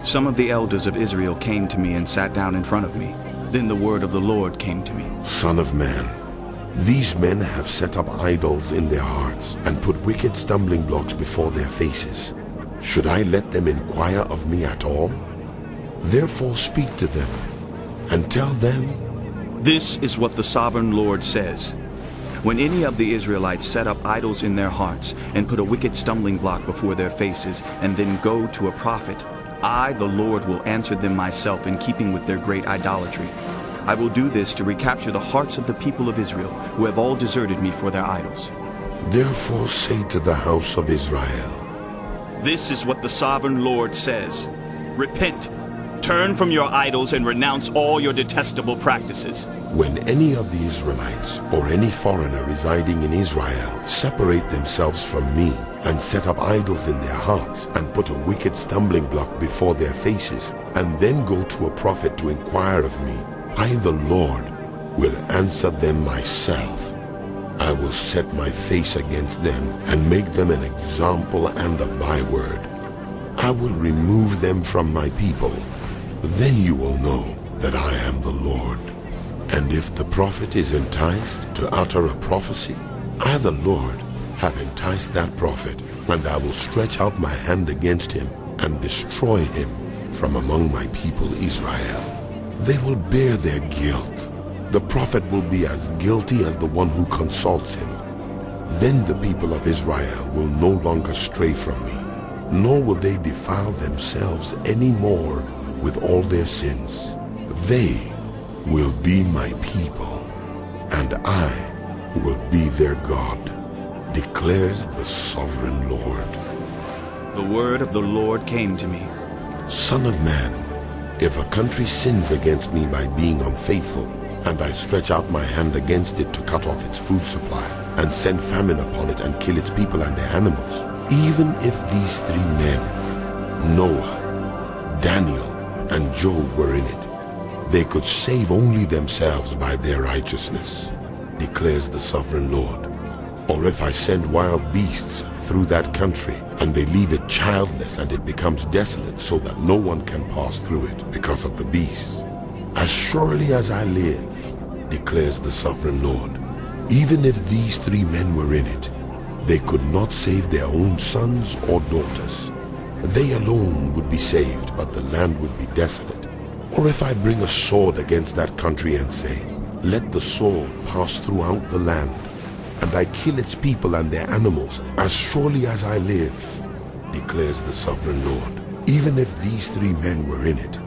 Some of the elders of Israel came to me and sat down in front of me. Then the word of the Lord came to me. Son of man, these men have set up idols in their hearts and put wicked stumbling blocks before their faces. Should I let them inquire of me at all? Therefore speak to them and tell them, This is what the sovereign Lord says. When any of the Israelites set up idols in their hearts and put a wicked stumbling block before their faces and then go to a prophet, I, the Lord, will answer them myself in keeping with their great idolatry. I will do this to recapture the hearts of the people of Israel, who have all deserted me for their idols. Therefore say to the house of Israel, This is what the sovereign Lord says. Repent, turn from your idols and renounce all your detestable practices. when any of the Israelites or any foreigner residing in Israel separate themselves from me and set up idols in their hearts and put a wicked stumbling block before their faces and then go to a prophet to inquire of me, I, the Lord, will answer them myself. I will set my face against them and make them an example and a byword. I will remove them from my people. Then you will know that I am the Lord. And if the prophet is enticed to utter a prophecy, I, the Lord, have enticed that prophet, and I will stretch out my hand against him and destroy him from among my people Israel. They will bear their guilt. The prophet will be as guilty as the one who consults him. Then the people of Israel will no longer stray from me, nor will they defile themselves any more with all their sins. They will be my people, and I will be their God, declares the sovereign Lord. The word of the Lord came to me. Son of man, if a country sins against me by being unfaithful, and I stretch out my hand against it to cut off its food supply, and send famine upon it and kill its people and their animals, even if these three men, Noah, Daniel, and Job were in it, they could save only themselves by their righteousness, declares the sovereign Lord. Or if I send wild beasts through that country, and they leave it childless and it becomes desolate so that no one can pass through it because of the beasts, as surely as I live, declares the sovereign Lord, even if these three men were in it, they could not save their own sons or daughters. They alone would be saved, but the land would be desolate. Or if I bring a sword against that country and say, let the sword pass throughout the land, and I kill its people and their animals, as surely as I live, declares the sovereign Lord, even if these three men were in it,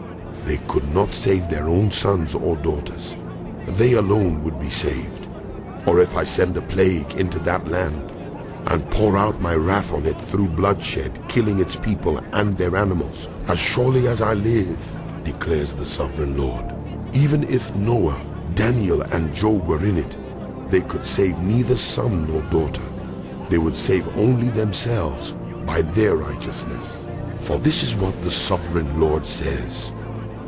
they could not save their own sons or daughters. They alone would be saved. Or if I send a plague into that land, and pour out my wrath on it through bloodshed, killing its people and their animals, as surely as I live, declares the sovereign Lord. Even if Noah, Daniel, and Job were in it, they could save neither son nor daughter. They would save only themselves by their righteousness. For this is what the sovereign Lord says.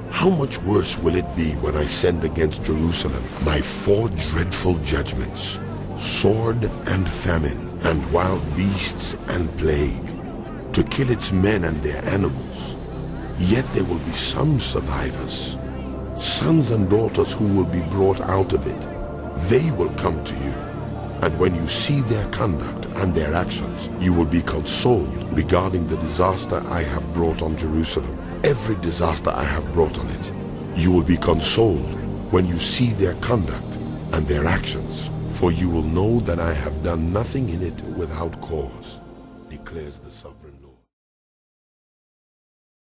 How much worse will it be when I send against Jerusalem my 4 dreadful judgments, sword and famine, and wild beasts and plague, to kill its men and their animals. Yet there will be some survivors, sons and daughters who will be brought out of it. They will come to you, and when you see their conduct and their actions, you will be consoled regarding the disaster I have brought on Jerusalem, every disaster I have brought on it. You will be consoled when you see their conduct and their actions, for you will know that I have done nothing in it without cause, declares the sovereign